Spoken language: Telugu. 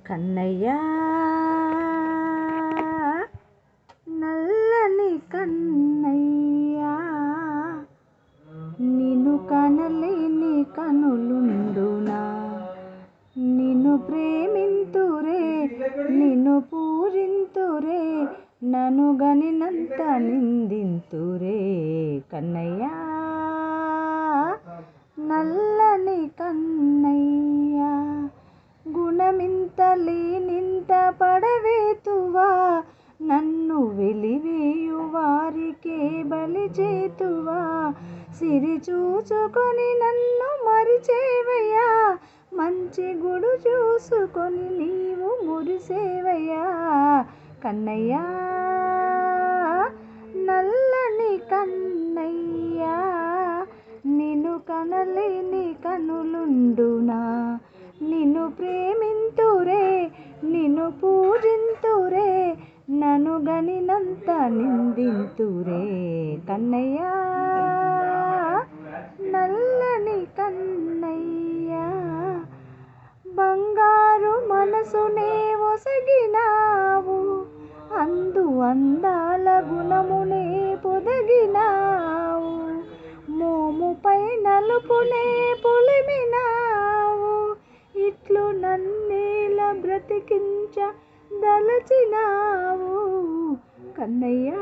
కన్నయ్యా నల్లని కన్నయ్యా, నిన్ను కనలేని కనులుండునా, నిన్ను ప్రేమింతురే నిన్ను పూజింతురే, నన్ను గనినంత నిందింతురే. కన్నయ్యా నల్లని కన్నయ్యా, గుణమింత లేనింత పడవేతువా, నన్ను వెలివేయు వారికే బలి చేతువా, సిరి చూచుకొని నన్ను మరిచేవయ్యా, మంచి గుడు చూసుకొని నీవు మురిసేవయ్యా. కన్నయ్యా నల్లని కన్నయ్యా, నిన్ను కనలేని కనులుండునా, నిన్ను ప్రేమింతురే నిన్ను పూజింతురే, నన్ను గనినంత నిందింతురే. కన్నయ్యా నల్లని కన్నయ్యా, బంగారు మనసునే ఒసగినావు, అందు అందాల గుణమునే పొదగినావు, మోముపై నలుపునే పొలిమినావు, ఇట్లు నన్నేల బ్రతికించ దలచినావు. కన్నయ్యా